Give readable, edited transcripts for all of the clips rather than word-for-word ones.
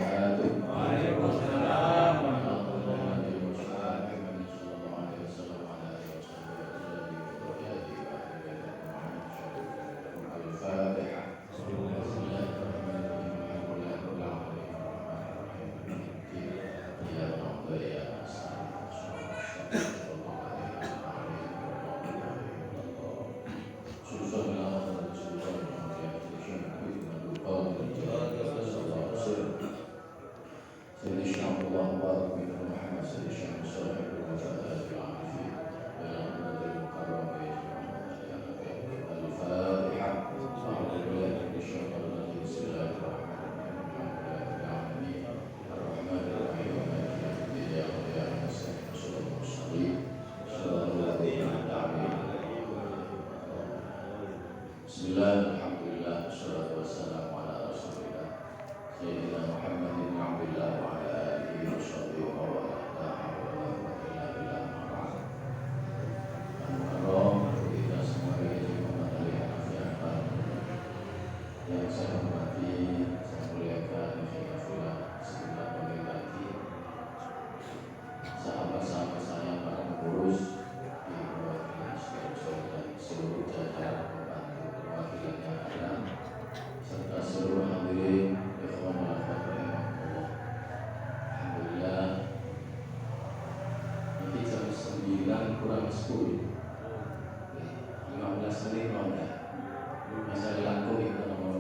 wabarakatuh. Waalaikumsalam warahmatullahi Bismillah, alhamdulillah, wassalatu wassalamu ala rasulillah Sayyidina Muhammad bin Abdullah wa ala alihi wa sahbihi wa wala la hawla wa la quwwata illa billah ma'al Al-Mukarram, kita semua yang dimanakan yang saya hormati, saya muliakan khilafillah, segenap pengganti sahabat-sahabat saya, para pengurus di perwakilan dan seluruh jajaran perwakilan yang ada, serta seluruh hadirin ikhwan wal akhwat rahimakumullah. Alhamdulillah, nanti jam 9 kurang 10 15 menit mau enggak? Masa langkung itu nomor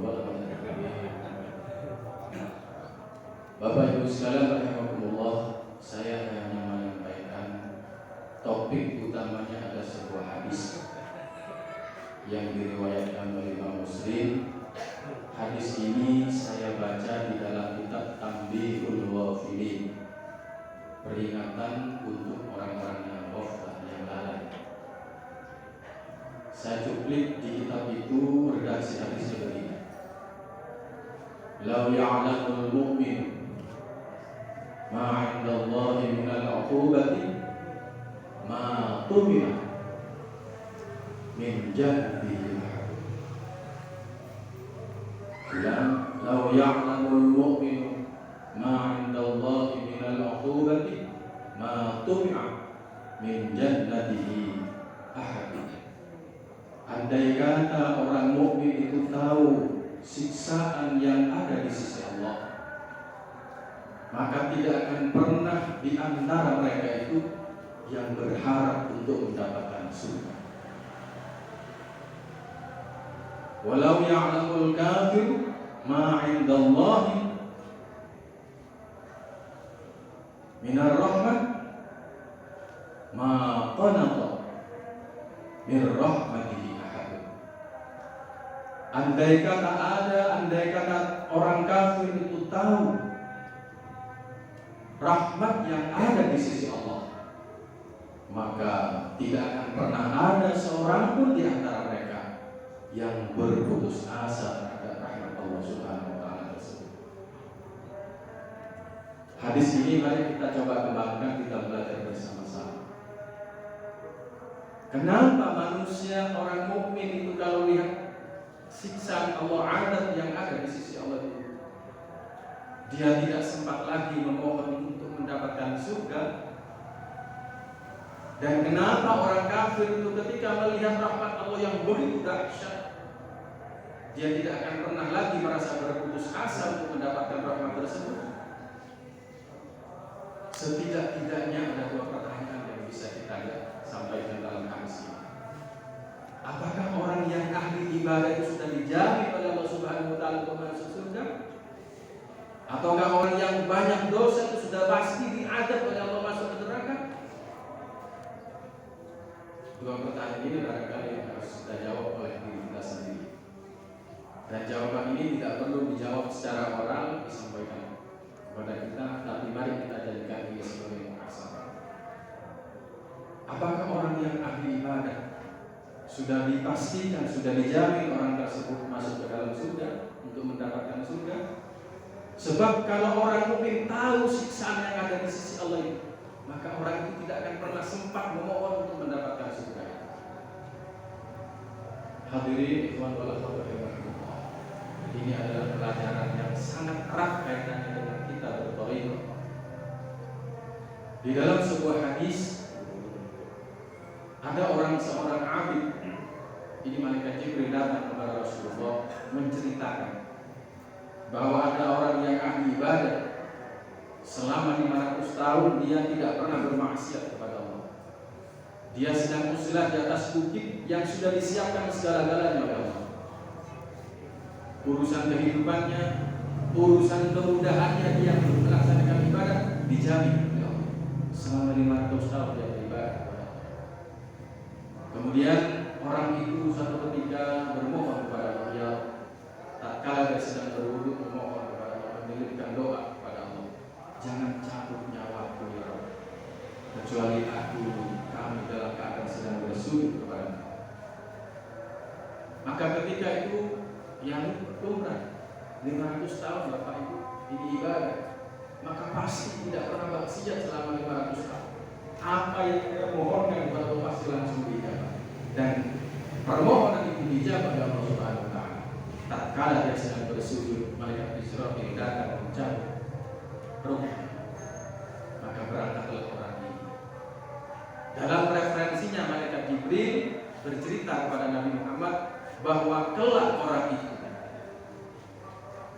Bapak Ibu sekalian rahimakumullah, saya hanya menyampaikan topik utamanya ada sebuah hadis yang diriwayatkan oleh Imam Muslim. Hadis ini saya baca di dalam kitab Tanbihul Ghafilin, peringatan untuk orang-orang yang ghaflah, yang lalai. Saya cuplik di kitab itu, redaksi hadisnya begini: "Lau ya'lamul mu'min ma 'indallahi minal 'uqubati ma tumi'a min jadbihi." Lau ya'lamul mu'minu ma 'indallahi minal 'uqubati ma tumi'a min jannatihi ahad. Andai kata orang mukmin itu tahu siksaan yang ada di sisi Allah, maka tidak akan pernah di antara mereka itu yang berharap untuk mendapatkan surga. Walau ya'lamul kafir ma 'indallahi minar rahmat ma qanata min rahmatihi ahad. Andai kata orang kafir itu tahu rahmat yang ada di sisi Allah, maka tidak akan pernah ada seorang pun di antara mereka yang berputus asa terhadap rahmat Allah Subhanahu wa taala tersebut. Hadis ini mari kita coba kembangkan, kita belajar bersama-sama. Kenapa manusia orang mukmin itu kalau lihat siksaan Allah, adab yang ada di sisi Allah itu, dia tidak sempat lagi memohon untuk mendapatkan surga? Dan kenapa orang kafir itu ketika melihat rahmat Allah yang begitu dahsyat, dia tidak akan pernah lagi merasa berputus asa untuk mendapatkan rahmat tersebut? Setidak-tidaknya ada dua pertanyaan yang bisa kita sampaikan dalam hadis ini. Apakah orang yang ahli ibadah itu sudah dijamin oleh Allah Subhanahu wa taala untuk masuk surga? Ataukah orang yang banyak dosa itu sudah pasti diadab oleh Allah masuk ke neraka? Dua pertanyaan ini barangkali yang harus kita jawab oleh diri kita sendiri. Dan jawaban ini tidak perlu dijawab secara oral, disampaikan kepada kita, tapi mari kita jadikan ini sebagai muhasabah. Apakah orang yang ahli ibadah sudah dipastikan, sudah dijamin orang tersebut masuk ke dalam surga, untuk mendapatkan surga? Sebab kalau orang mukmin tahu siksaan yang ada di sisi Allah itu, maka orang itu tidak akan pernah sempat memohon untuk mendapatkan surga. Hadirin ikhwan wal akhwat rahimahumullah, ini adalah pelajaran yang sangat erat kaitannya dengan kita Di dalam sebuah hadis ada seorang abid. Ini malaikat Jibril datang kepada Rasulullah menceritakan bahwa ada orang yang ahli ibadah selama 500 tahun dia tidak pernah bermaksiat kepada Allah. Dia sedang muslah di atas bukit yang sudah disiapkan segala-galanya oleh Allah. Urusan kehidupannya, urusan kemudahannya dia melaksanakan ibadah dijamin oleh Allah. Selama 500 tahun dia beribadah kepada Allah. Kemudian orang itu suatu ketika bermohon kepada Allah, ya tatkala dia sedang berwudu memohon kepada Allah, menelitkan doa kepada Allah, jangan cabut nyawaku ya Rabb, kecuali kami dalam keadaan sedang bersujud kepada-Mu. Maka ketika itu yang umrah 500 tahun Bapak Ibu ini ibadah, maka pasti tidak pernah maksiat selama 500 tahun. Apa yang kita mohonkan kepada Allah pasti langsung dijawab, dan permohonan itu dijawab oleh Allah Subhanahu wa taala. Tatkala dia sedang bersujud, malaikat Israfil datang mencabut ruhnya, maka berangkatlah orang ini. Dalam referensinya malaikat Jibril bercerita kepada Nabi Muhammad bahwa kelak orang itu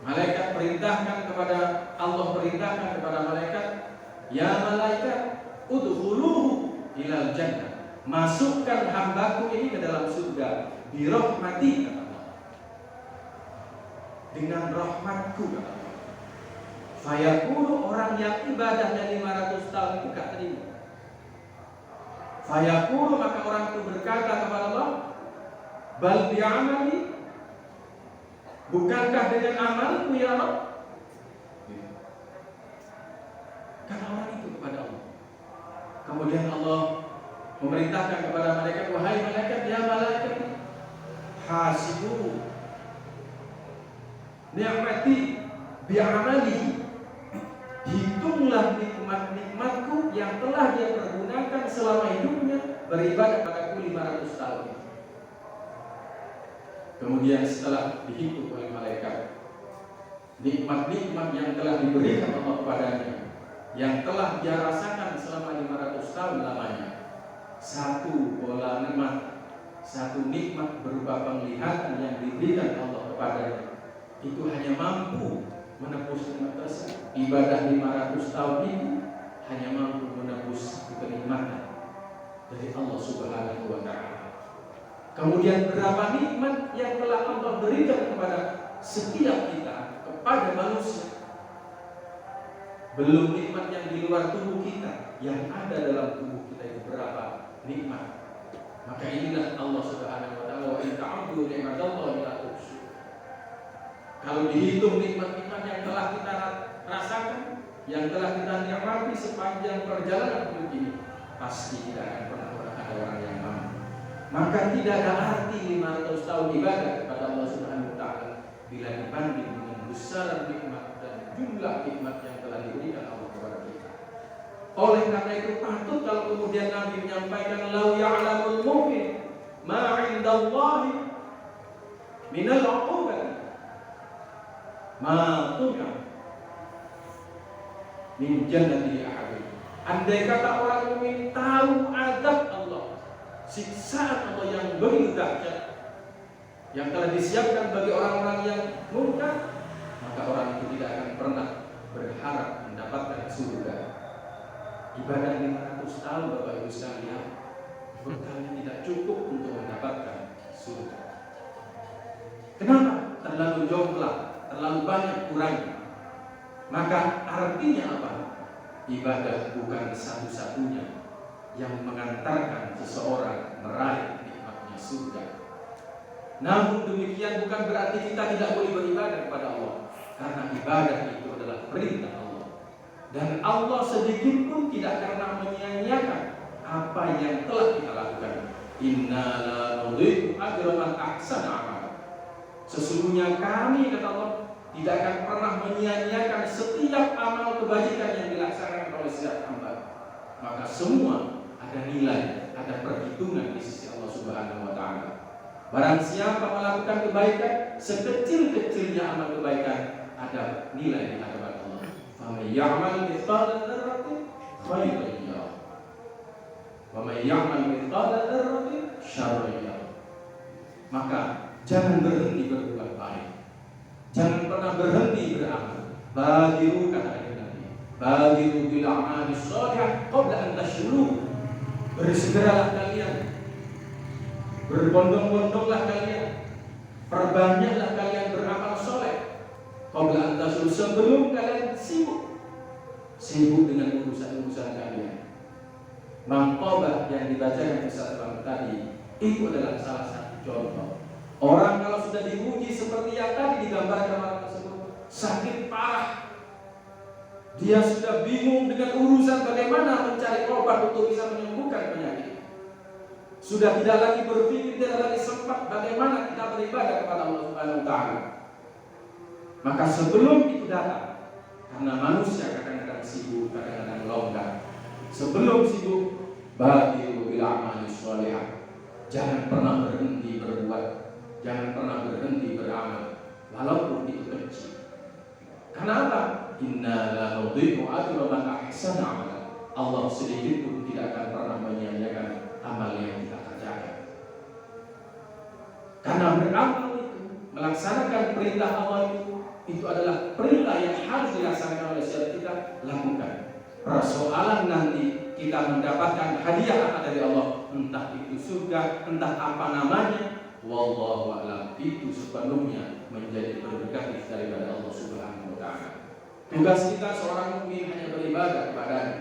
malaikat perintahkan kepada Allah, perintahkan kepada malaikat, ya malaikat udkhuluhu ilal jannah, masukkan hambaku ini ke dalam surga bi rahmati, kata Allah, dengan rahmatku, kata Allah. Fayaqulu, orang yang ibadahnya 500 tahun itu gak terima. Fayaqulu, maka orang itu berkata kepada Allah, bal bi'amali, bukankah dengan amalku ya Rabb? Kata orang itu kepada Allah. Kemudian Allah memerintahkan kepada malaikat, wahai malaikat, ya malaikat, hasibu ni'mati bi'amalihi, hitunglah nikmat-nikmatku yang telah dia pergunakan selama hidupnya beribadah padaku 500 tahun. Kemudian setelah dihitung oleh malaikat nikmat-nikmat yang telah diberikan Allah kepadanya, yang telah dia rasakan selama 500 tahun lamanya, satu bola nikmat, satu nikmat berupa penglihatan yang diberikan Allah kepadanya, itu hanya mampu menebus nikmat tersebut. Ibadah 500 tahun itu hanya mampu menebus kenikmatan dari Allah Subhanahu wa taala. Kemudian berapa nikmat yang telah Allah berikan kepada setiap kita, kepada manusia. Belum nikmat yang di luar tubuh kita, yang ada dalam tubuh kita itu berapa nikmat. Maka inilah Allah Subhanahu wa taala, wa in ta'uddu ni'matallahi la tuhsuha. Kalau dihitung nikmat-nikmat yang telah kita rasakan, yang telah kita nikmati sepanjang perjalanan hidup ini, pasti tidak akan pernah ada orang yang mampu. Maka tidak ada arti 500 tahun ibadah kepada Allah Subhanahu wa taala bila dibanding dengan besar nikmat dan jumlah nikmat yang telah diberikan Allah kepada kita. Oleh karena itu patut kalau kemudian Nabi menyampaikan, lau ya'lamul mu'min ma 'indallahi minal 'uqubati ma tu'ya min jannati ahadin. Andai kata orang mukmin tahu azab Allah, siksaan Allah yang begitu dahsyat yang telah disiapkan bagi orang-orang yang murka, maka orang itu tidak akan pernah berharap mendapatkan surga. Ibadah 500 tahun Bapak Ibu sekalian, bekalnya tidak cukup untuk mendapatkan surga. Kenapa? Terlalu jomplang, terlalu banyak kurangnya. Maka artinya apa? Ibadah bukan satu-satunya yang mengantarkan seseorang meraih nikmatnya surga. Namun demikian bukan berarti kita tidak boleh beribadah kepada Allah, karena ibadah itu adalah perintah Allah, dan Allah sedikit pun tidak pernah menyia-nyiakan apa yang telah kita lakukan. Inna la nudhi'u ajra man ahsana amala. Sesungguhnya kami, kata Allah, tidak akan pernah menyia-nyiakan setiap amal kebajikan yang dilaksanakan oleh setiap hamba. Maka semua ada nilai, ada perhitungan di sisi Allah Subhanahu wa taala. Barang siapa melakukan kebaikan, sekecil-kecilnya amal kebaikan, ada nilai di hadapan Allah. Faman ya'mal mithqala dzarratin khairan may ya'mal mithqala dzarratin syarran yarah. Maka jangan berhenti berbuat baik. Jangan pernah berhenti beramal. Badiru, kata Nabi, badiru bil a'mali shalihah qabla an tashuru. Bersegeralah kalian, berbondong-bondonglah kalian, perbanyaklah kalian beramal soleh qabla an tashuru, sebelum kalian sibuk dengan urusan-urusan kalian. Mangqabah yang dibacakan Ustaz tadi itu adalah salah satu contoh. Orang kalau sudah diuji seperti yang tadi digambarkan orang tersebut, sakit parah, dia sudah bingung dengan urusan bagaimana mencari obat untuk bisa menyembuhkan penyakit. Sudah tidak lagi berpikir, tidak lagi sempat bagaimana kita beribadah kepada Allah Subhanahu wa taala. Maka sebelum itu datang, karena manusia kadang-kadang sibuk, kadang-kadang longgar. Sebelum sibuk, badiru bil a'mali shalihah. Jangan pernah berhenti berbuat, jangan pernah berhenti beramal, walaupun itu kecil. Kenapa? Inna la nudhi'u ajra man ahsana amala. Allah sedikit pun tidak akan pernah menyia-nyiakan amal yang kita kerjakan. Karena beramal itu, melaksanakan perintah Allah itu adalah perintah yang harus dilaksanakan oleh setiap kita lakukan. Persoalan nanti kita mendapatkan hadiah apa dari Allah, entah itu surga, entah apa namanya, wallahu a'lam, itu sepenuhnya menjadi prerogatif daripada Allah Subhanahu wa taala. Tugas kita seorang mukmin hanya beribadah kepadanya.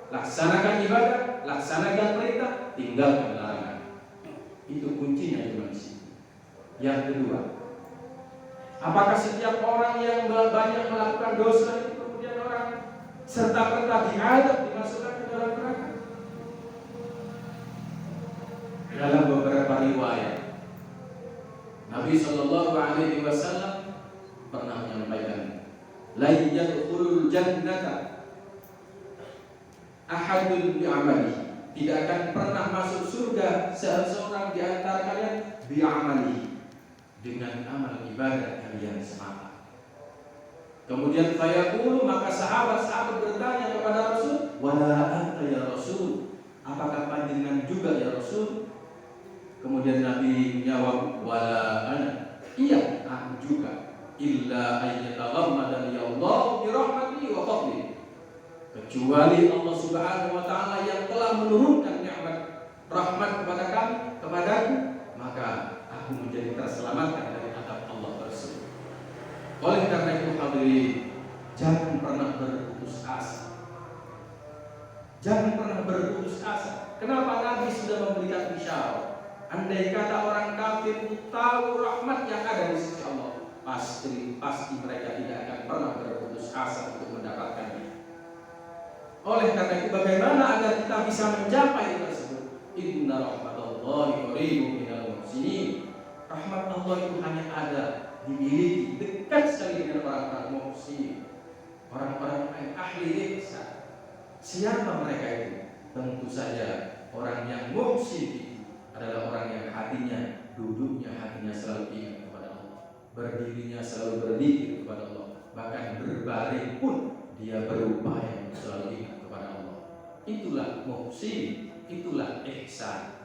Laksanakan ibadah, laksanakan perintah, tinggalkan larangan. Itu kuncinya di manusia. Yang kedua, apakah setiap orang yang banyak melakukan dosa itu kemudian orang serta-merta diadab, dimasukkan ke dalam neraka? Dalam beberapa riwayat, Nabi Shallallahu Alaihi Wasallam pernah menyampaikan, la yadkhulul jannata ahadun bi'amalihi, tidak akan pernah masuk surga seseorang di antara kalian bi'amalihi, dengan amal ibadah kalian semata. Kemudian fayaqulu, maka sahabat-sahabat bertanya kepada Rasul, wala anta ya Rasul, apakah panjenengan juga ya Rasul? Kemudian Nabi menjawab, wala ana, iya aku juga, illa ayyataghammadani Allah bi rahmatihi wa fadlihi, kecuali Allah Subhanahu wa taala yang telah menurunkan nikmat rahmat kepada kami, kepadaku, maka aku menjadi terselamatkan dari azab Allah tersebut. Oleh karena itu hadirin, jangan pernah berputus asa. Jangan pernah berputus asa. Kenapa? Nabi sudah memberikan isyarat. Andai kata orang kafir itu tahu rahmat yang ada di sisi Allah, pasti mereka tidak akan pernah berputus asa untuk mendapatkannya. Oleh karena itu, bagaimana agar kita bisa mencapai itu tersebut? Inna rahmatallahi qaribun minal muhsinin. Rahmat Allah itu hanya ada, dimiliki, dekat sekali dengan orang-orang muhsin, orang-orang yang ahli ihsan. Siapa mereka itu? Tentu saja orang yang muhsin adalah orang yang hatinya, duduknya hatinya selalu ingat kepada Allah, berdirinya selalu berzikir kepada Allah, bahkan berbaring pun dia berupaya selalu ingat kepada Allah. Itulah muhsin, itulah ihsan.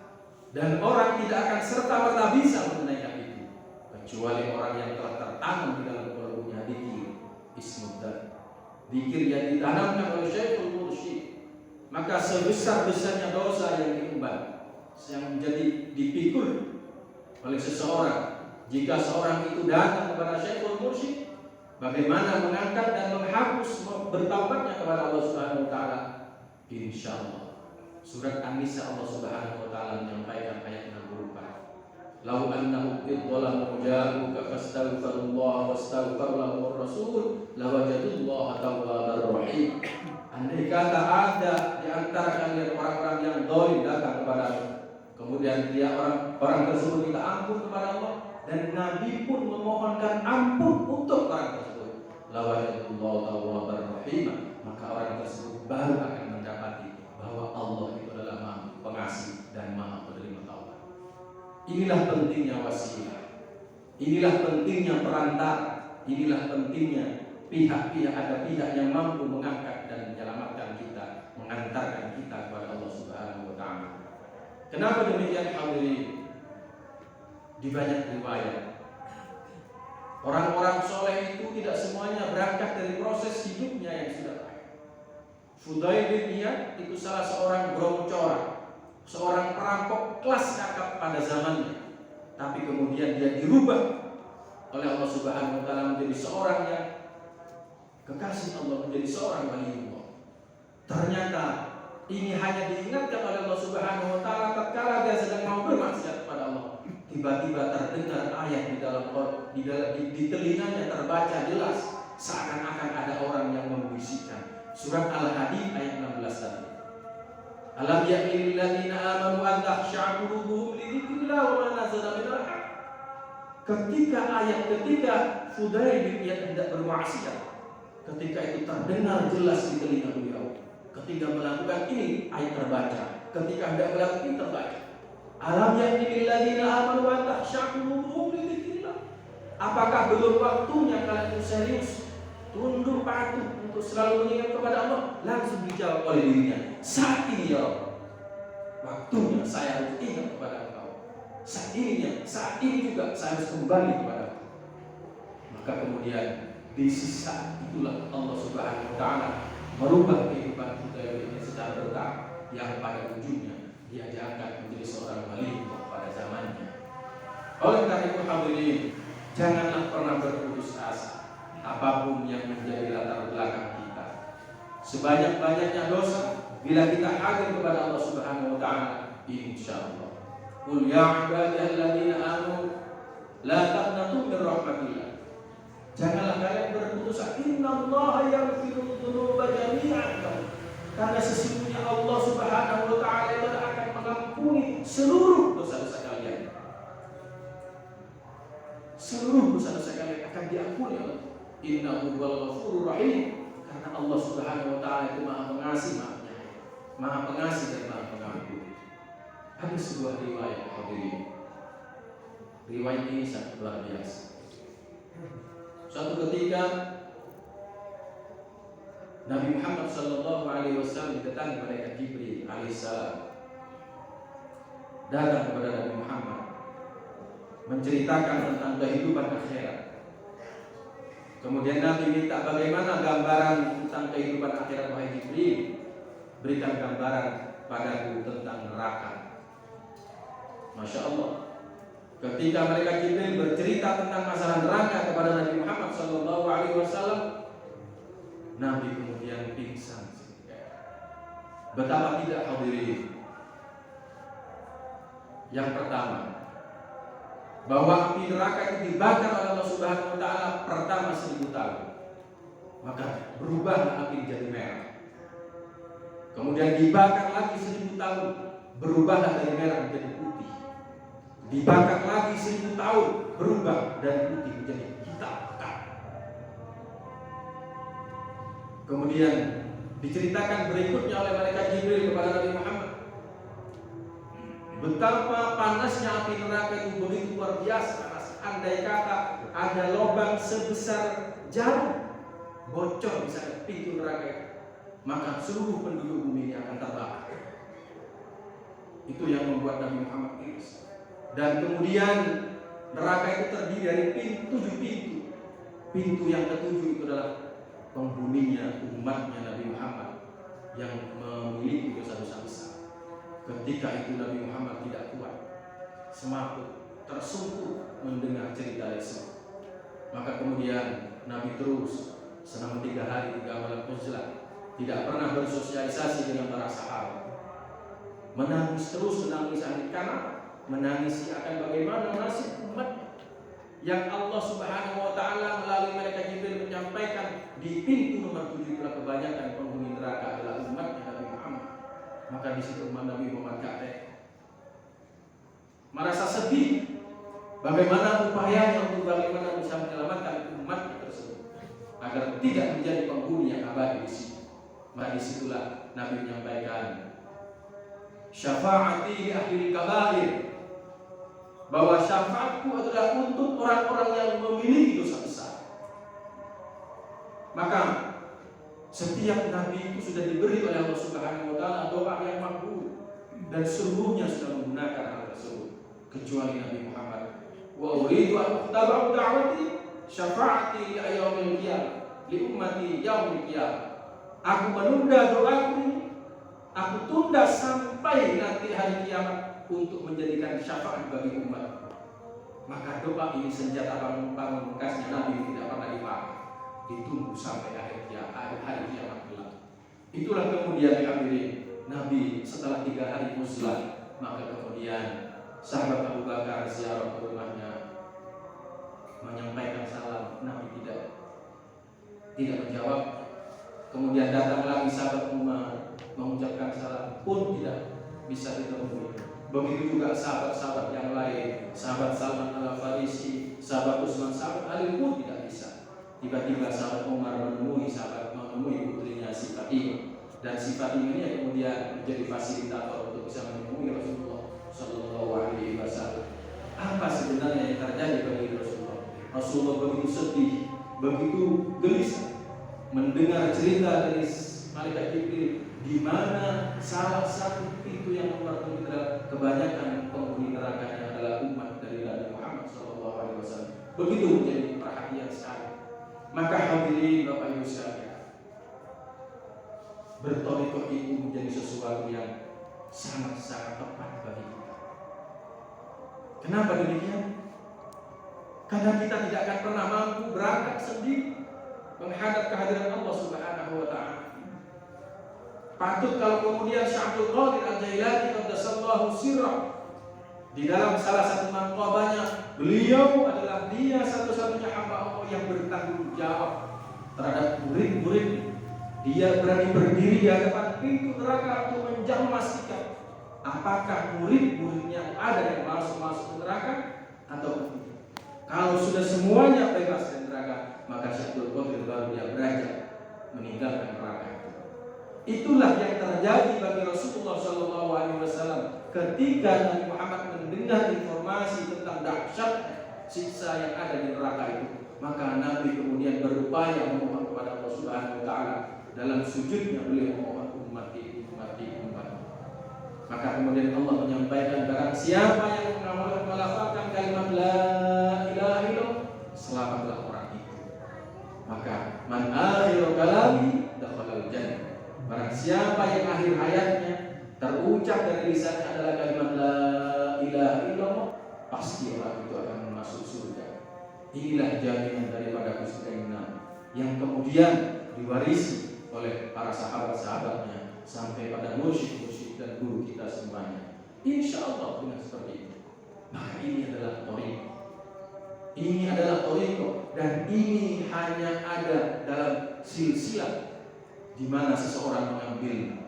Dan orang tidak akan serta-merta bisa menunaikan itu kecuali orang yang telah tertanam di dalam qalbunya dzikir, ismudzat, dzikir yang ditanamkan oleh Syekhul Mursyid. Maka sebesar-besarnya dosa yang diemban, yang menjadi dipikul oleh seseorang, jika seorang itu datang kepada Syekhul Mursyid, bagaimana mengangkat dan menghapus bertaubatnya kepada Allah Subhanahu wa taala, insyaallah. Surat An-Nisa Allah Subhanahu wa taala menyampaikan ayat 64. Lau annahum idzalamu ja'uka fastaghfirullaha wastaghfar lahumur rasul lawajadullaha tawwabar rahim. Andai kata ada di antara kalian orang-orang yang zalim datang kepadamu, kemudian dia orang tersebut minta ampun kepada Allah, dan Nabi pun memohonkan ampun untuk orang tersebut, lawajadullahu tawwabar rahim, maka orang tersebut baru akan mendapati bahwa Allah itu adalah Maha Pengasih dan Maha Penerima taubat. Inilah pentingnya wasilah, inilah pentingnya perantara, inilah pentingnya pihak-pihak, ada pihak yang mampu mengangkat dan menyelamatkan kita, mengantarkan kita kepada Allah Subhanahu wa taala. Kenapa demikian hadirin? Di banyak riwayat, orang-orang soleh itu tidak semuanya berangkat dari proses hidupnya yang sudah baik. Fudail bin Iyad itu salah seorang bromocora, seorang perampok kelas kakap pada zamannya. Tapi kemudian dia dirubah oleh Allah Subhanahu wa taala menjadi seorang yang kekasih Allah, menjadi seorang waliullah. Ternyata ini hanya diingatkan oleh Allah Subhanahu wa taala tatkala dia sedang mau bermaksiat kepada Allah. Tiba-tiba terdengar ayat di telinganya terbaca jelas, seakan-akan ada orang yang membisikkan. Surat Al-Hadid ayat 16 tadi. Alam ya'ni lil ladzina amanu an takhsha'a qulubuhum li dzikrillah wa ma nazala minal haqq. Ketika Fudail bin Iyad tidak bermaksiat, ketika itu terdengar jelas di telinga beliau. Ketika melakukan ini ayat terbaca, ketika tidak melakukan ini terbaca. Alam ya'ni lil ladzina amanu an takhsha'a qulubuhum li dzikrillah. Apakah belum waktunya kalian itu serius, tunduk patuh untuk selalu mengingat kepada Allah? Langsung dijawab oleh dirinya, saat ini ya Allah, waktunya saya harus ingat kepada Engkau. Saat ini juga saya harus kembali kepada Engkau. Maka kemudian di sisa itulah Allah Subhanahu wa taala merubah kehidupan kita ini secara bertahap, yang pada ujungnya dia diangkat menjadi seorang wali pada zamannya. Oleh karena itu hadirin, janganlah pernah berputus asa apapun yang menjadi latar belakang kita. Sebanyak-banyaknya dosa, bila kita hadir kepada Allah Subhanahu wa taala, insyaallah. Qul ya ibadiyalladzina amanu la taqnatu min rahmatillah. Janganlah kalian berputus asa. Innallaha yaghfiru dzunuba jami'an. Karena sesungguhnya Allah Subhanahu wa taala itu akan mengampuni seluruh dosa-dosa kalian. Seluruh dosa-dosa kalian akan diampuni oleh Allah. Innahu huwal ghafurur rahim. Karena Allah Subhanahu wa taala itu Maha Pengasih, Maha Penyayang, Maha Pengasih dan Maha Pengampun. Ada sebuah riwayat hadirin. Riwayat ini sangat luar biasa. Suatu ketika Nabi Muhammad sallallahu alaihi wasallam didatangi malaikat Jibril alaihissalam. Datang kepada Nabi Muhammad menceritakan tentang kehidupan akhirat. Kemudian Nabi minta bagaimana gambaran tentang kehidupan akhirat, wahai Jibril, berikan gambaran padaku tentang neraka. Masya Allah. Ketika mereka Jibril bercerita tentang masalah neraka kepada Nabi Muhammad sallallahu alaihi wasallam, Nabi kemudian pingsan. Betapa tidak hadirin. Yang pertama, bahwa api neraka itu dibakar oleh Allah Subhanahu wa taala pertama 1000 tahun. Maka berubah api menjadi merah. Kemudian dibakar lagi 1000 tahun, berubahlah dari merah menjadi putih. Dibakar lagi 1000 tahun, berubah dari putih menjadi hitam pekat. Kemudian diceritakan berikutnya oleh malaikat Jibril kepada Nabi Muhammad, betapa panasnya api neraka itu begitu luar biasa panas. Andai kata ada lubang sebesar jarum bocor bisa ke pintu neraka itu, maka seluruh penduduk bumi ini akan terbakar. Itu yang membuat Nabi Muhammad iris. Dan kemudian neraka itu terdiri dari 7 pintu. Pintu yang ketujuh itu adalah penghuninya, umatnya Nabi Muhammad yang memiliki dosa-dosa besar. Ketika itu Nabi Muhammad tidak kuat, semaput, tersungkur mendengar cerita tersebut. Maka kemudian Nabi terus selama 3 hari 3 malam uzlah, tidak pernah bersosialisasi dengan para sahabat. Menangis terus, menangis karena menangis akan bagaimana nasib umat yang Allah Subhanahu wa taala melalui malaikat Jibril menyampaikan di pintu nomor 7 itulah kebanyakan penghuni neraka adalah umatnya Nabi Muhammad. Maka di situ umat Nabi Muhammad merasa sedih. Bagaimana upayanya untuk bagaimana bisa menyelamatkan umat tersebut agar tidak menjadi penghuni yang abadi di situ. Maka disitulah Nabi menyampaikan syafaati li ahli kabair, bahwa syafaatku adalah untuk orang-orang yang memiliki dosa besar. Maka setiap nabi itu sudah diberi oleh Allah Subhanahu wa taala doa yang makbul. dan seluruhnya sudah menggunakan hal tersebut kecuali Nabi Muhammad. Wa uridu an ukhtaba'u da'wati syafa'ati li yaumil qiyamah li ummati yaumil qiyamah. Aku menunda doaku ini, aku tunda sampai nanti hari kiamat untuk menjadikan syafaat bagi umat. Maka doa ini senjata pamungkasnya Nabi tidak pernah dipakai, ditunggu sampai akhir hari kiamat kelak. Itulah kemudian hadirin, Nabi setelah 3 hari muslah, maka kemudian sahabat Abu Bakar ziarah ke rumahnya, menyampaikan salam. Nabi tidak menjawab. Kemudian datang lagi sahabat Umar, mengucapkan salam pun tidak bisa ditemui. Begitu juga sahabat-sahabat yang lain, sahabat Salman Al-Farisi, sahabat Utsman, sahabat Ali pun tidak bisa. Tiba-tiba sahabat Umar menemui putrinya si Fatimah, dan si Fatimah ini yang kemudian menjadi fasilitator untuk bisa menemui Rasulullah Shallallahu Alaihi Wasallam. Apa sebenarnya yang terjadi bagi Rasulullah? Rasulullah begitu sedih, begitu gelisah mendengar cerita dari malaikat Jibril, di mana salah satu pintu yang keluar dari kebanyakan penghuni nerakanya adalah umat dari Nabi Muhammad SAW. Begitu menjadi perhatian sekali. Maka hadirin Bapak Ibu sekalian, bertorikoh itu menjadi sesuatu yang sangat-sangat tepat bagi kita. Kenapa demikian? Karena kita tidak akan pernah mampu berangkat sendiri menghadap kehadiran Allah Subhanahu wa Ta'ala. Patut kalau kemudian Syekh Abdul Qadir Al-Jailani qaddasallahu sirrah, di dalam salah satu manqabahnya, beliau adalah dia satu-satunya hamba Allah yang bertanggung jawab terhadap murid-murid. Dia berani berdiri di hadapan pintu neraka untuk memastikan apakah murid-muridnya ada yang masuk ke neraka atau tidak. Kalau sudah semuanya bebas dari neraka, maka Syekh Abdul Qadir baru dia beranjak meninggalkan neraka itu. Itulah yang terjadi bagi Rasulullah Shallallahu Alaihi Wasallam ketika Nabi Muhammad mendengar informasi tentang dahsyat siksa yang ada di neraka itu. Maka Nabi kemudian berupaya memohon kepada Allah Subhanahu Wa Taala. Dalam sujudnya beliau memohon ummati. Maka kemudian Allah menyampaikan, barang siapa yang melafalkan kalimat la ilaha illallah, selamatlah orang itu. Maka man akhiru kalami dakhalal jannah. Barang siapa yang akhir hayatnya terucap dari lisannya adalah kalimat la ilaha illallah, pasti orang itu akan masuk surga. Inilah jaminan daripada kesejahteraan yang kemudian diwarisi oleh para sahabat-sahabatnya sampai pada musyrik dan guru kita semuanya. Insya Allah dengan seperti itu. Maka ini adalah thariqah. Ini adalah thariqah, dan ini hanya ada dalam silsilah di mana seseorang mengambil.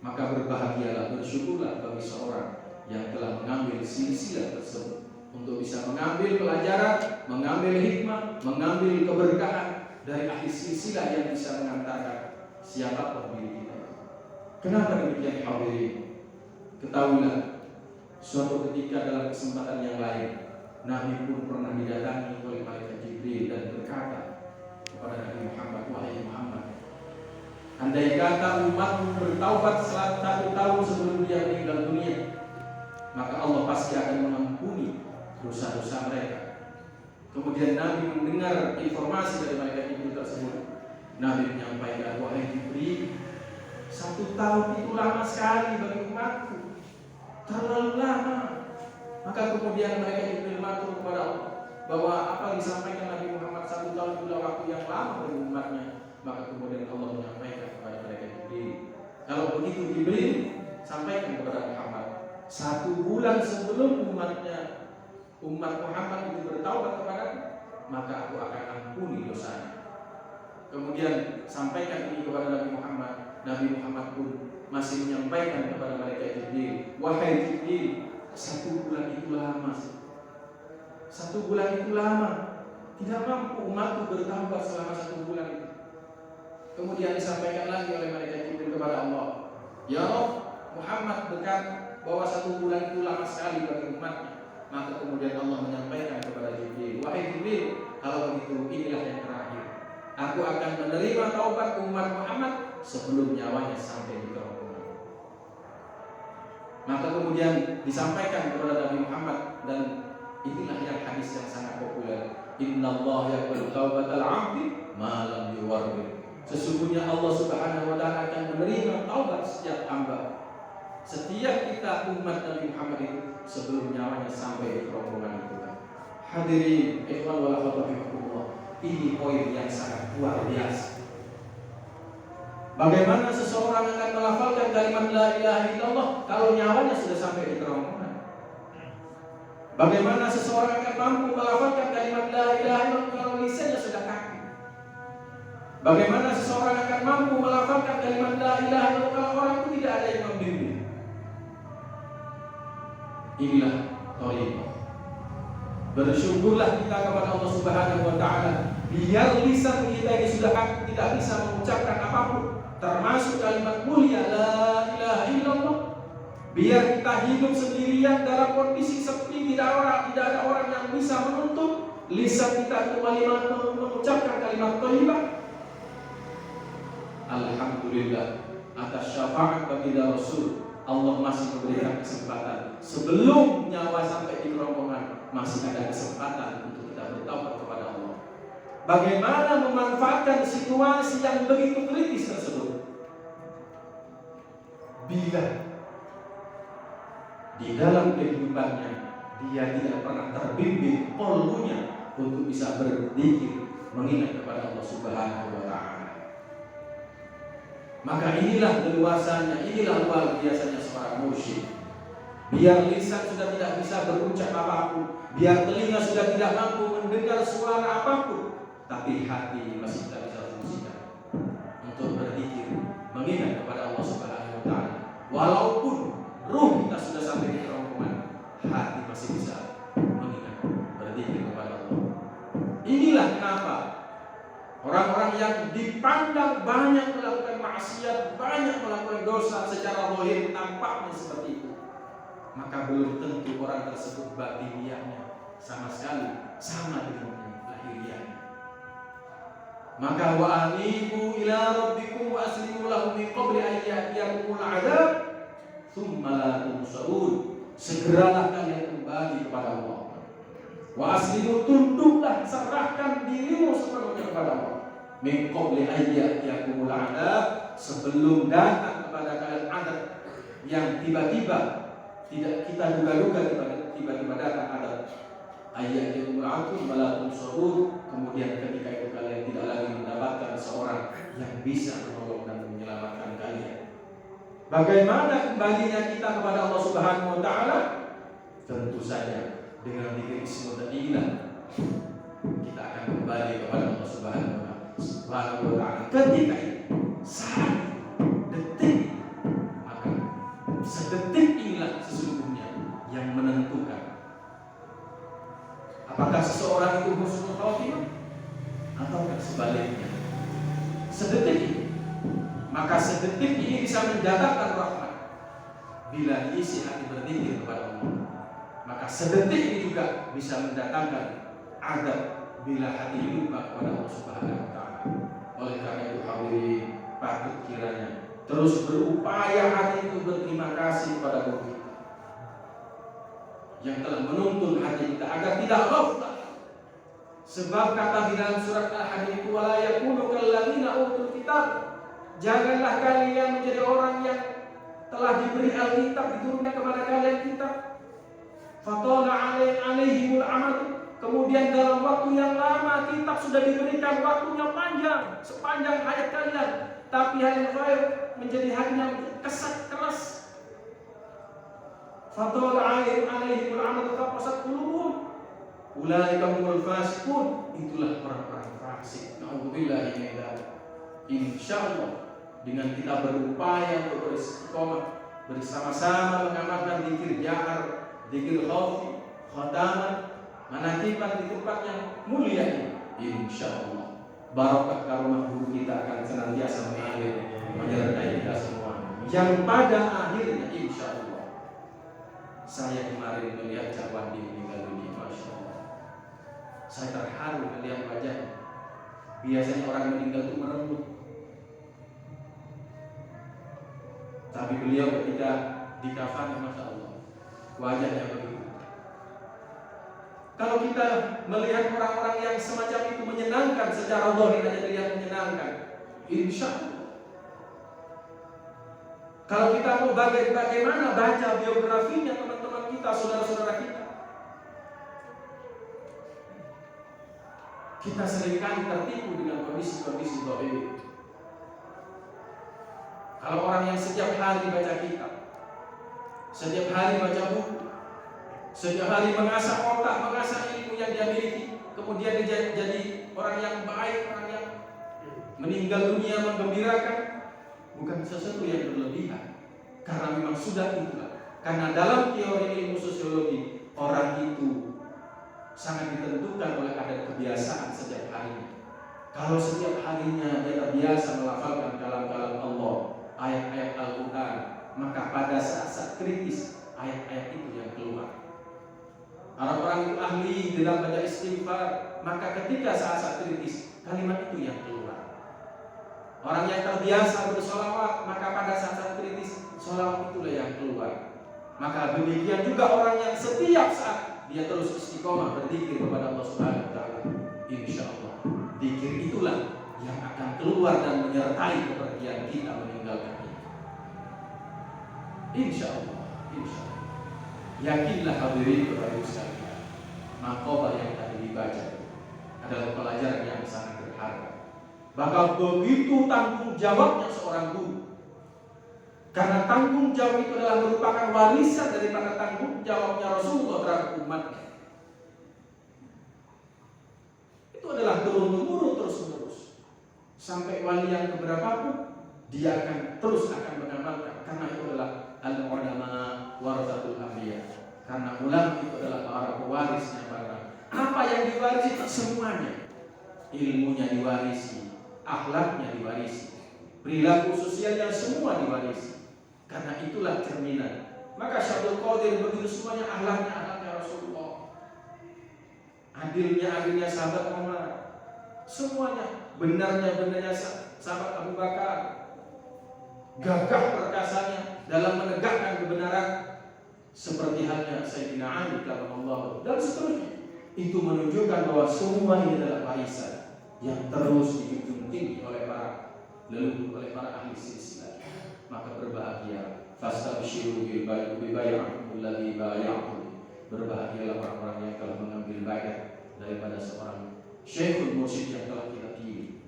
Maka berbahagialah, bersyukurlah bagi seorang yang telah mengambil silsilah tersebut untuk bisa mengambil pelajaran, mengambil hikmah, mengambil keberkahan dari ahli silsilah yang bisa mengantarkan siapapun diri kita. Kenapa demikian hadirin? Ketahuilah, suatu ketika dalam kesempatan yang lain, Nabi pun pernah didatangi oleh malaikat Jibril dan berkata kepada Nabi Muhammad, wahai Muhammad, andai kata umatmu bertaubat 1 tahun sebelum dia meninggal dunia, maka Allah pasti akan mengampuni dosa-dosa mereka. Kemudian Nabi mendengar informasi dari malaikat Jibril tersebut. Nabi menyampaikan, wahai Jibril, 1 tahun itu lama sekali bagi umatku, terlalu lama. Maka kemudian malaikat Jibril matur kepada Allah bahwa apa yang disampaikan Nabi Muhammad 1 tahun itulah waktu yang lama bagi umatnya. Maka kemudian Allah menyampaikan kepada malaikat Jibril, kalau begitu Jibril, sampaikan kepada Muhammad, 1 bulan sebelum umat Muhammad itu bertaubat kepadaku, maka aku akan ampuni dosanya. Kemudian sampaikan ini kepada Nabi Muhammad. Nabi Muhammad pun masih menyampaikan kepada malaikat Jibril, wahai Jibril, 1 bulan itu lama. 1 bulan itu lama. Tidak mampu umatku bertaubat selama 1 bulan itu. Kemudian disampaikan lagi oleh malaikat Jibril kepada Allah, ya Rabb, Muhammad berkata bahwa 1 bulan itu lama sekali bagi umatnya. Maka kemudian Allah menyampaikan kepada Jibril, wahai Jibril, kalau begitu inilah yang terakhir. Aku akan menerima taubat umat Muhammad sebelum nyawanya sampai di kerongkongan. Maka kemudian disampaikan kepada Nabi Muhammad, dan inilah yang hadis yang sangat populer. Innallaha yaqbalu taubatal 'abdi ma lam yuwarrid. Sesungguhnya Allah Subhanahu wa taala akan menerima taubat setiap hamba, setiap kita umat Nabi Muhammad itu, sebelum nyawanya sampai di kerongkongan itu. Hadirin ikhwan wal akhwat rahimakumullah, ini poin yang sangat luar biasa. Bagaimana seseorang akan melafalkan kalimat la ilaha illallah kalau nyawanya sudah sampai di kerongkongan? Bagaimana seseorang akan mampu melafalkan kalimat la ilaha illallah kalau lisannya sudah kaku? Bagaimana seseorang akan mampu melafalkan kalimat la ilaha illallah kalau orang itu tidak ada yang membimbing? Inilah thayyibah. Bersyukurlah kita kepada Allah Subhanahu wa taala, biar lisan kita ini sudah kaku, tidak bisa mengucapkan apapun, termasuk kalimat mulia la ilaha illallah. Biar kita hidup sendirian dalam kondisi sepi, tidak ada orang yang bisa menuntut lisan kita itu mengucapkan kalimat thayyibah. Alhamdulillah atas syafaat baginda Rasul, Allah masih memberikan kesempatan sebelum nyawa sampai di kerongkongan, masih ada kesempatan untuk kita bertaubat kepada Allah. Bagaimana memanfaatkan situasi yang begitu kritis tersebut? Bila di dalam kehidupannya dia tidak pernah terbimbing qalbunya untuk bisa berzikir, mengingat kepada Allah Subhanahu wa taala, maka inilah leluasanya, inilah luar biasanya seorang musyrik. Biar lisan sudah tidak bisa berucap apapun, biar telinga sudah tidak mampu mendengar suara apapun, tapi hati masih tidak bisa fungsikan untuk berzikir, mengingat kepada Allah Subhanahu wa taala. Walaupun ruh kita sudah sampai di kerongkongan, hati masih bisa mengingat, berzikir kepada Allah. Inilah kenapa orang-orang yang dipandang banyak melakukan maksiat, banyak melakukan dosa secara zahir tampaknya seperti itu, maka belum tentu orang tersebut batiniahnya sama sekali sama dengan lahiriahnya. Maka wa anibu ila rabbikum wa aslimu lahu min qabli an ya'tiyakumul 'adzab tsumma la tunsarun. Segeralah kalian kembali kepada Allah. Wa aslimu, tunduklah, serahkan dirimu sepenuhnya kepada Allah. Min qabli an ya'tiyakumul 'adzab, sebelum datang kepada kalian azab yang tiba-tiba tidak kita duga-duga, tiba-tiba datang adab. Ayat yang melakukan malatun surur, kemudian ketika itu kalian tidak lagi mendapatkan seorang yang bisa menolong dan menyelamatkan kalian. Bagaimana kembalinya kita kepada Allah Subhanahu wa taala? Tentu saja dengan zikir ismu tadilah kita akan kembali kepada Allah Subhanahu wa taala. Ketika itu saat detik, maka sedetik inilah sesungguhnya yang menentukan apakah seseorang itu husnul khatimah atau sebaliknya. Sedetik ini, maka sedetik ini bisa mendatangkan rahmat bila isi hati berzikir kepada Allah. Maka sedetik ini juga bisa mendatangkan azab bila hati lupa kepada Allah Subhanahu wa taala. Oleh karena itu hadirin, patut kiranya terus berupaya hati itu berterima kasih kepada Allah yang telah menuntun hati kita agar tidak ghaflah. Sebab kata di dalam surat Al-Hadid, wala yakunu kalladzina utul kitab, janganlah kalian menjadi orang yang telah diberi Alkitab, diturunkan kepada kalian kitab, fatala alaihimul amad, kemudian dalam waktu yang lama kitab sudah diberikan, waktunya panjang sepanjang hayat kalian, tapi hari khair menjadi hari yang kesat keras. Fatala alaihimul amad faqasat qulubuhum ulaika humul fasiqun, itulah orang-orang fasik. Nauzubillahi min dzalik. Insyaallah dengan kita berupaya untuk beristiqomah bersama-sama mengamalkan zikir jahar, zikir khafi, khataman, manakiban di tempat yang mulia ini, insyaallah barakah karomah guru kita akan senantiasa mengalir menyertai kita semua, yang pada akhirnya insyaallah. Saya kemarin melihat Cak Wandi meninggal dunia, Masya Allah. Saya terharu melihat wajahnya. Biasanya orang meninggal itu merenggut, tapi beliau ketika dikafani, masya Allah, wajahnya begitu. Kalau kita melihat orang-orang yang semacam itu menyenangkan secara zahir aja dilihat menyenangkan, insya Allah. Kalau kita mau bagaimana baca biografinya teman-teman kita, saudara-saudara kita seringkali tertipu dengan kondisi-kondisi zahir. Kalau orang yang setiap hari baca kitab, setiap hari baca buku, setiap hari mengasah otak, mengasah ilmu yang dia miliki, kemudian dia jadi orang yang baik, orang yang meninggal dunia menggembirakan, bukan sesuatu yang berlebihan. Karena memang sudah itulah. Karena dalam teori ilmu sosiologi, orang itu sangat ditentukan oleh adat kebiasaan setiap harinya. Kalau setiap harinya dia terbiasa melafalkan kalam-kalam Allah, ayat-ayat Al-Quran, maka pada saat-saat kritis ayat-ayat itu yang keluar. Orang-orang itu ahli dalam baca istighfar, maka ketika saat-saat kritis kalimat itu yang keluar. Orang yang terbiasa bersolawat, maka pada saat-saat kritis solawat itulah yang keluar. Maka demikian juga orang yang setiap saat dia terus istiqomah berzikir kepada Allah Subhanahu wa taala, insya Allah zikir itulah yang akan keluar dan menyertai kepergian kita meninggalkan ini. Insya Allah, insya Allah. Yakinlah hadirin Bapak Ibu sekalian, maqalah yang tadi dibaca adalah pelajaran yang sangat berharga. Bakal begitu tanggung jawabnya seorang guru. Karena tanggung jawab itu adalah merupakan warisan daripada tanggung jawabnya Rasulullah terhadap umatnya. Itu adalah turun-temurun terus-menerus. Sampai wali yang keberapapun dia akan mengamalkan. Karena itu adalah al-ulama warasatul anbiya. Karena ulama itu adalah para pewarisnya para. Apa yang diwarisi semuanya. Ilmunya diwarisi, akhlaknya diwarisi, perilaku sosialnya semua diwarisi. Karena itulah cerminan. Maka Syaikhul Qadir begitu semuanya akhlaknya Rasulullah, adilnya sahabat Umar, semuanya benarnya sahabat Abu Bakar, gagah perkasanya dalam menegakkan kebenaran seperti halnya Sayyidina Ali radhiyallahu dan seterusnya. Itu menunjukkan bahwa semua ini adalah warisan yang terus dijunjung tinggi oleh para leluhur, oleh para ahli silsilah. Maka berbahagia, fastabshiru bil bai'atil ladzi bai'tum. Berbahagialah orang-orang yang telah mengambil baiat daripada seorang Syekhul Mursyid yang telah kita pilih.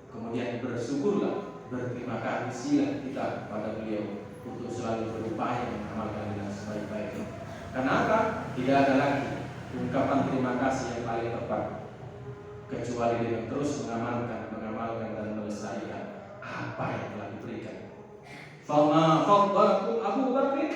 Kemudian bersyukurlah, berterima kasihlah kita kepada beliau untuk selalu berupaya mengamalkan dengan sebaik-baiknya. Karena apa? Tidak ada lagi ungkapan terima kasih yang paling tepat kecuali dengan terus mengamalkan dan melestarikan apa yang telah diberikan. Fama faddalakum Abu Bakr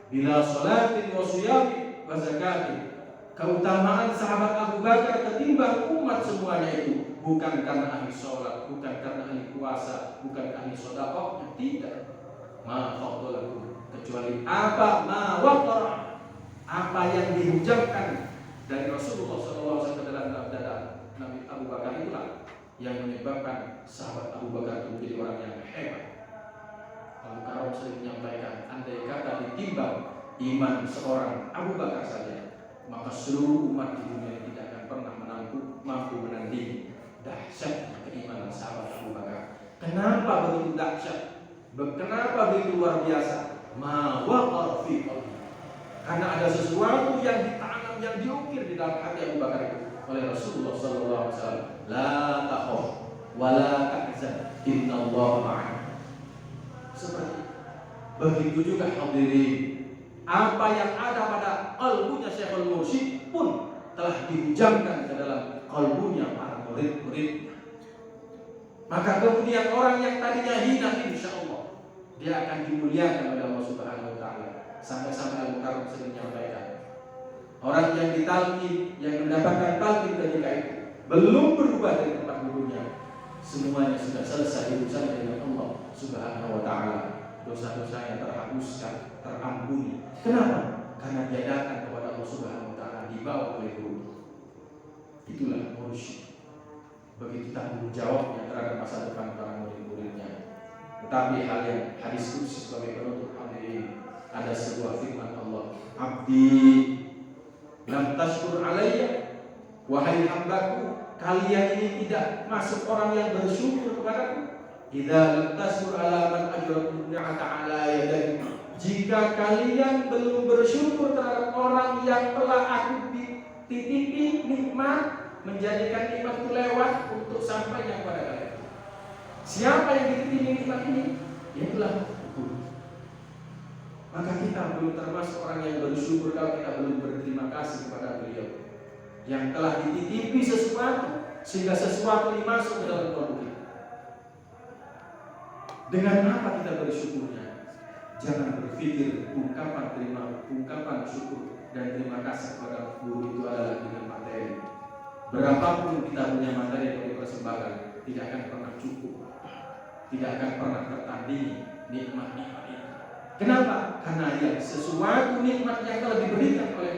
bila salatin wa siyamin wa zakatin. Keutamaan sahabat Abu Bakar ketimbang umat semuanya itu bukan karena ahli sholat, bukan karena ahli puasa, bukan ahli sedekah, tidak. Ma faddalakum, kecuali apa ma waqara, apa yang diucapkan dari Rasulullah SAW dalam sabda Nabi Abu Bakar itulah yang menyebabkan sahabat Abu Bakar itu menjadi orang yang hebat. Abu Karom sering menyampaikan, andai kata ditimbang iman seorang Abu Bakar saja, maka seluruh umat di dunia tidak akan pernah mampu menandingi dahsyatnya keimanan sahabat Abu Bakar. Kenapa begitu dahsyat? Kenapa begitu luar biasa? Ma waqar fi qalbi. Karena ada sesuatu yang ditanam, yang diukir di dalam hati Abu Bakar itu oleh Rasulullah SAW. La takhaf wa la tahzan, innallaha ma'ana. Seperti begitu juga hadirin, apa yang ada pada qalbunya Syekhul Mursyid pun telah dihujamkan ke dalam qalbunya para murid-muridnya. Maka kemudian orang yang tadinya hina, insya Allah dia akan dimuliakan oleh Allah Subhanahu wa taala. Sampai-sampai Abu Bakar sering menyampaikan, orang yang ditalqin, yang mendapatkan talqin ketika itu belum berubah dari tempat dulunya, semuanya sudah selesai urusan dengan Allah Subhanahu wa taala. Dosa-dosanya terhapuskan, terampuni. Kenapa? Karena dia datang kepada Allah Subhanahu wa taala dibawa oleh guru. Itulah mursyid. Begitu tanggung jawabnya terhadap masa depan para murid-muridnya. Tetapi hal yang hadis khusus sebagai penutup hadirin, ada sebuah firman Allah, "Abdi lam tashkur alayya." Wahai hambaku, kalian ini tidak masuk orang yang bersyukur kepadaku. Idza lam tashkur ala man ajrakum ni'ata ala yadayhi. Jika kalian belum bersyukur terhadap orang yang telah aku titipi nikmat, menjadikan nikmat itu lewat untuk sampai yang pada kalian. Siapa yang dititipi nikmat ini? Itulah hukum. Maka kita belum termasuk orang yang bersyukur kalau kita belum berterima kasih kepada beliau yang telah dititipi sesuatu sehingga sesuatu ini masuk ke dalam kolbu kita. Dengan apa kita bersyukurnya? Jangan berpikir ungkapan syukur dan terima kasih kepada guru itu adalah dengan materi. Berapapun kita punya materi yang dipersembahkan, tidak akan pernah cukup, tidak akan pernah tertandingi nikmat-nikmat itu. Kenapa? Karena yang sesuatu nikmat yang telah diberikan oleh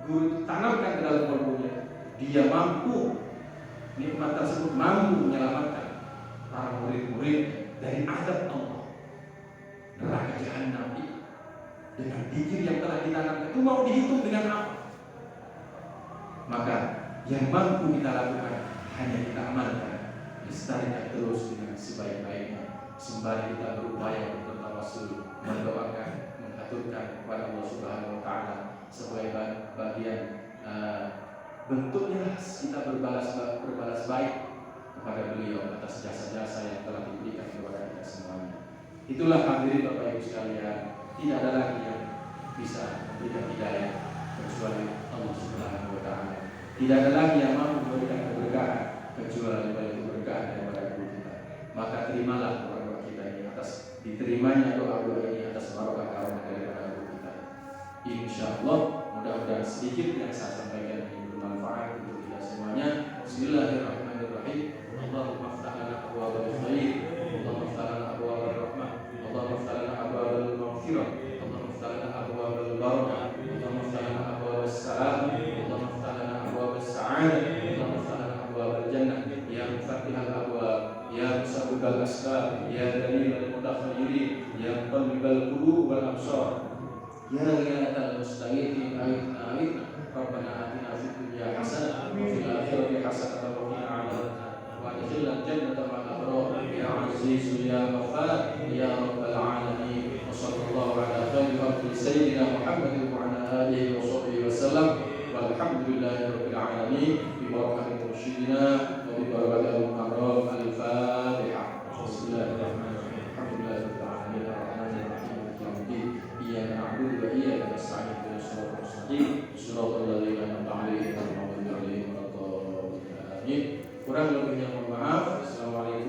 guru tanamkan ke dalam kolbunya, dia mampu, nikmat tersebut mampu menyelamatkan para murid-murid dari azab Allah, neraka jahanam itu. Dengan zikir yang telah ditanamkan itu mau dihitung dengan apa? Maka yang mampu kita lakukan hanya kita amalkan, lestarikan terus dengan sebaik-baiknya, sembari kita berupaya untuk bertawassul, mendoakan, mengaturkan kepada Allah Subhanahu Wa Taala sebagai bagian bentuknya kita berbalas baik kepada beliau atas jasa-jasa yang telah diberikan kepada kita semuanya. Itulah hadirin Bapak Ibu sekalian, tidak ada lagi yang bisa memberikan hidayah kecuali Allah Subhanahu Wa Taala. Tidak ada lagi yang mampu memberikan keberkahan kecuali keberkahan daripada guru kita. Maka terimalah doa kita ini atas diterimanya doa-doa ini atas barokah karomah daripada guru kita. Insyaallah mudah-mudahan sedikit yang saya sampaikan ini bermanfaat untuk kita semuanya. Bismillahirrahmanirrahim. Allahumma aftah lana abwaabal khair, Allahumma aftah lana abwaabal rahmah, Allahumma aftah lana abwaabal maghfirah, Allahumma aftah lana abwaabal barakah, Allahumma aftah lana abwaabas salam, Allahumma aftah lana abwaabas sa'adah, Allahumma aftah lana abwaabal jannah, ya mufattihal abwaab, ya musabbibal asbab, ya dalilal mutakhayyirin, ya muqallibal qulub wal absar, ya ghaniyatal mustaghithin a'idna Rabbana atina fid dunya hasanah wa fil akhirati hasanah wa qina adzabannar wa adkhilna jannata ma'al abrar ya aziz ya ghaffar ya rabbal alamin. Wa sallallahu ala khairi sayyidina Muhammad wa ala alihi wa sahbihi wa sallam walhamdulillahi rabbil alamin bi barakati mursyidina wa bi barakati al-mukarram al-Fatihah. Bismillahirrahmanirrahim. Alhamdulillahi rabbil alamin arrahmanir rahim maliki yaumiddin iyyaka na'budu wa iyyaka nasta'in ihdinas siratal mustaqim siratal ladzina an'amta 'alaihim ghairil maghdubi 'alaihim waladdallin. Kurang lebihnya mohon maaf. Assalamualaikum